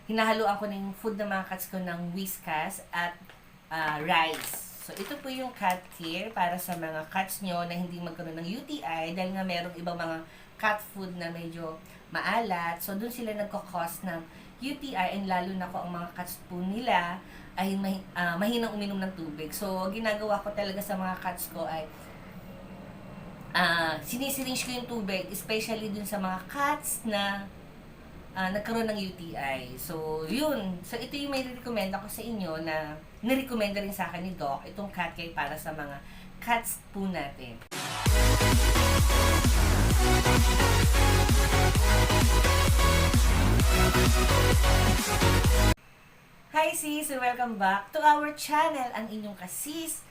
hinahaluan ko na yung food ng mga cats ko ng Whiskas at rice. So, ito po yung cat care para sa mga cats nyo na hindi magkaroon ng UTI dahil nga merong ibang mga cat food na medyo maalat. So, dun sila nagkakos ng UTI and lalo na ko ang mga cats po nila ay mahinang uminom ng tubig. So, ginagawa ko talaga sa mga cats ko ay sinisiringe ko yung tubig, especially dun sa mga cats na nagkaroon ng UTI. So, yun. So, ito yung may recommend ako sa inyo na nirecommenda rin sa akin ni Doc, itong cat care para sa mga cats po natin. Hi sis! Welcome back to our channel, ang inyong kasis,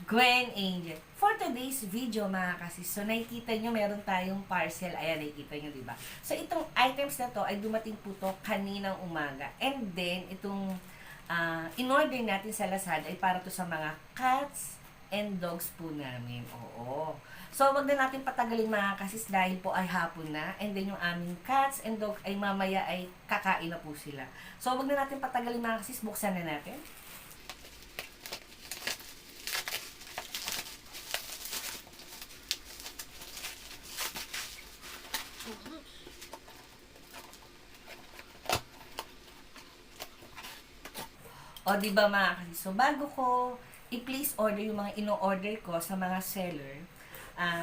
Gwen Angel. For today's video mga kasis, so nakikita nyo meron tayong parcel. Ayan, nakikita nyo, diba? So itong items na to ay dumating po to kaninang umaga. And then, itong in-order natin sa Lazada ay para to sa mga cats and dogs po namin. Oo. So, wag na natin patagalin mga kasis dahil po ay hapon na. And then, yung aming cats and dog ay mamaya ay kakain na po sila. So, wag na natin patagalin mga kasis. Buksan na natin. O, di ba mga kasis? So, bago ko i-place order yung mga ino-order ko sa mga seller,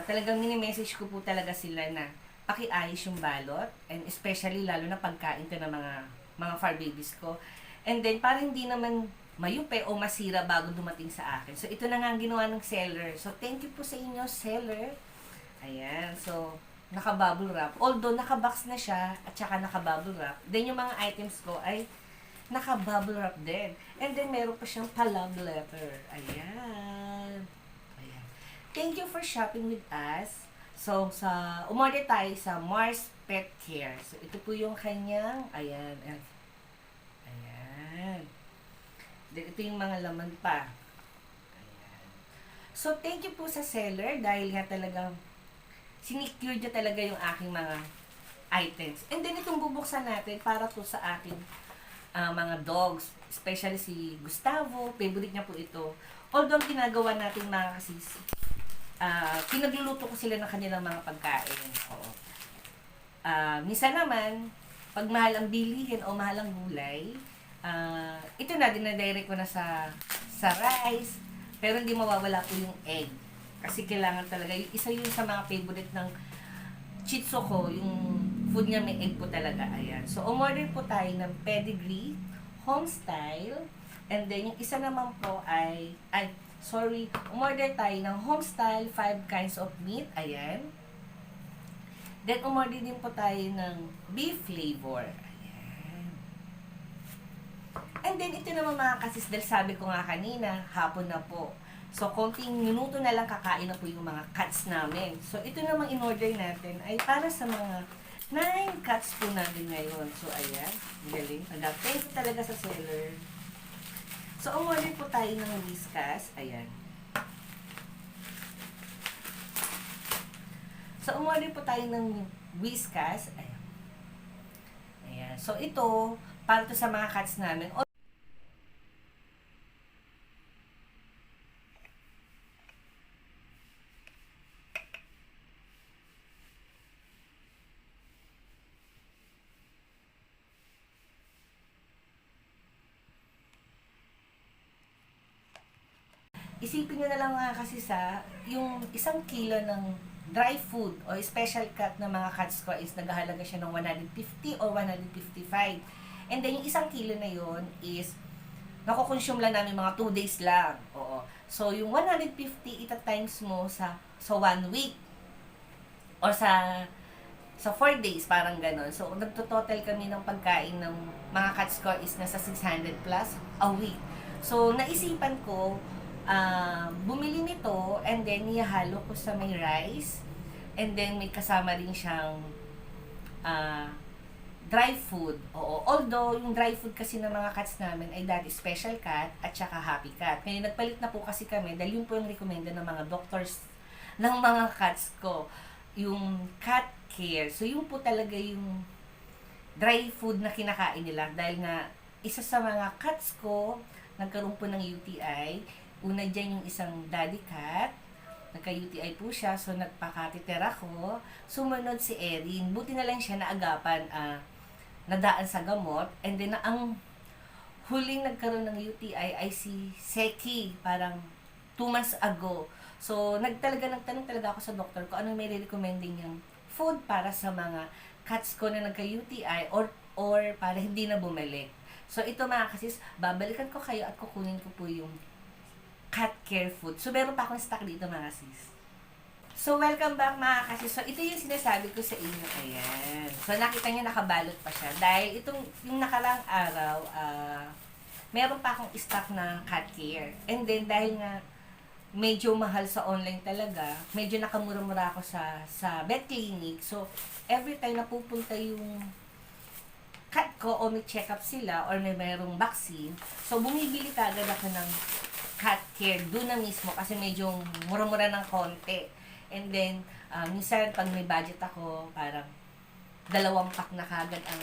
talagang mini-message ko po talaga sila na pakiayos yung balot, and especially lalo na pagkain ko ng mga fur babies ko. And then, para hindi naman mayupe o masira bago dumating sa akin. So, ito na nga ang ginawa ng seller. So, thank you po sa inyo, seller. Ayan. So, naka-bubble wrap. Although, naka-box na siya at saka naka-bubble wrap. Then, yung mga items ko ay naka-bubble wrap din. And then, meron pa siyang pa-love letter. Ayan. Ayan. Thank you for shopping with us. So, umorder tayo sa Mars Pet Care. So, ito po yung kanyang, ayan. Ayan. Then, ito yung mga laman pa. Ayan. So, thank you po sa seller dahil nga talagang sinicure niya talaga yung aking mga items. And then, itong bubuksan natin para to sa akin mga dogs, especially si Gustavo, favorite niya po ito. Although ginagawa natin mga kasis, pinagluluto ko sila ng kanilang mga pagkain. Oo. Minsan naman, pag mahal ang bilihin o mahal ang gulay, ito na, dinadirect ko na sa rice, pero hindi mawawala po yung egg. Kasi kailangan talaga, isa yun sa mga favorite ng Shih Tzu ko, yung food niya may egg po talaga. Ayan. So, umorder po tayo ng pedigree, home style, and then yung isa naman po ay umorder tayo ng home style, 5 kinds of meat. Ayan. Then, umorder din po tayo ng beef flavor. Ayan. And then, ito naman mga kasis, dahil sabi ko nga kanina, hapon na po. So, konting minuto na lang kakain na po yung mga cats namin. So, ito namang in-order natin ay para sa mga 9 cats po natin ngayon. So, ayan. Galing. Thank you talaga sa seller. So, umorder po tayo ng Whiskas. Ayan. So, umorder po tayo ng Whiskas. Ayan. Ayan. So, ito, para to sa mga cats namin. Isipin nyo na lang nga kasi yung 1 kilo ng dry food o special cut ng mga cats ko is naghahalaga siya ng 150 o 155. And then yung 1 kilo na yon is nakukonsume lang namin mga 2 days lang. Oo. So yung 150 ita-times mo sa 1 week or sa 4 days, parang ganon. So, nagto-total kami ng pagkain ng mga cats ko is nasa 600 plus a week. So, naisipan ko, bumili nito and then nihalo ko sa may rice and then may kasama rin siyang dry food. Oo. Although yung dry food kasi ng mga cats namin ay dati special cat at saka happy cat. Ngayon nagpalit na po kasi kami dahil yun po yung recommenda ng mga doctors ng mga cats ko. Yung cat care. So yun po talaga yung dry food na kinakain nila dahil nga isa sa mga cats ko nagkaroon po ng UTI. Una dyan yung isang daddy cat, nagka-UTI po siya, so nagpa-catheter ako. Sumunod si Erin, buti na lang siya naagapan, nadaan sa gamot, and then ang huling nagkaroon ng UTI ay si Seki, parang 2 months ago. So, nagtanong talaga ako sa doktor ko anong may recommending yung food para sa mga cats ko na nagka-UTI or para hindi na bumalik. So, ito mga kasis, babalikan ko kayo at kukunin ko po yung cat care food. So, meron pa akong stock dito mga sis. So, welcome back mga kasis. So, ito yung sinasabi ko sa inyo. Ayan. So, nakita niyo nakabalot pa siya. Dahil yung nakarang araw, meron pa akong stock na cat care. And then, dahil nga medyo mahal sa online talaga, medyo nakamura-mura ako sa vet clinic. So, every time na pupunta yung cat ko o may check-up sila or may mayroong vaccine, so bumibili kagad ako ng cat care doon na mismo kasi medyo mura-mura ng konti. And then, minsan pag may budget ako, parang 2 pack na kagad ang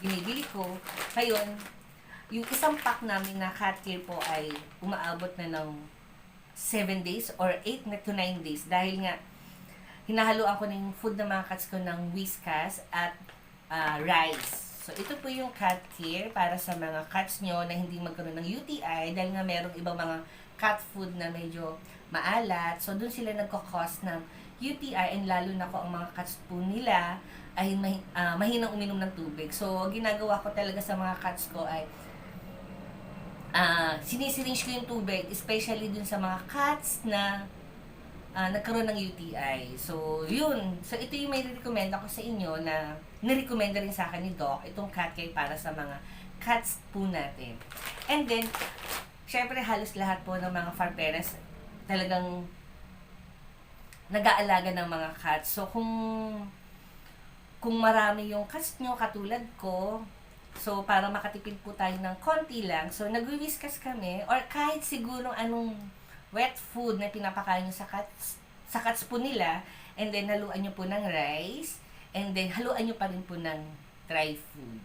binibili ko. Ngayon, yung isang pack namin na cat care po ay umaabot na ng 7 days or 8 to 9 days dahil nga hinahaluan ko ng food ng mga cats ko ng Whiskas at rice. So, ito po yung cat care para sa mga cats nyo na hindi magkaroon ng UTI dahil nga merong ibang mga cat food na medyo maalat. So, dun sila nagkakos ng UTI and lalo na ko ang mga cats po nila ay mahinang uminom ng tubig. So, ginagawa ko talaga sa mga cats ko ay sinisiringe ko yung tubig, especially dun sa mga cats na nagkaroon ng UTI. So, yun. So, ito yung may recommend ako sa inyo na nirecommenda rin sa akin ni Doc, itong cat care para sa mga cats po natin. And then, syempre halos lahat po ng mga farm parents talagang nag-aalaga ng mga cats. So, kung marami yung cats nyo, katulad ko, so, para makatipid po tayo ng konti lang, so, nag-whiskas kami, or kahit siguro anong wet food na pinapakain nyo sa cats po nila, and then haluan nyo po ng rice, and then haluan nyo pa rin po ng dry food.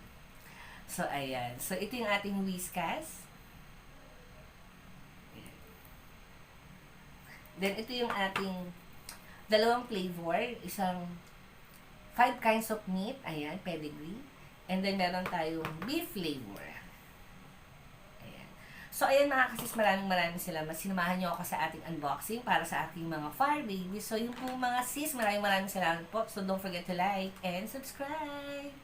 So, ayan. So, ito yung ating Whiskas. Then, ito yung ating 2 flavor, isang 5 kinds of meat, ayan, pedigree, and then meron tayong beef flavor. So, ayan mga kasis, maraming salamat. Sinamahan niyo ako sa ating unboxing para sa ating mga fur babies. So, yung po mga sis, maraming salamat po. So, don't forget to like and subscribe.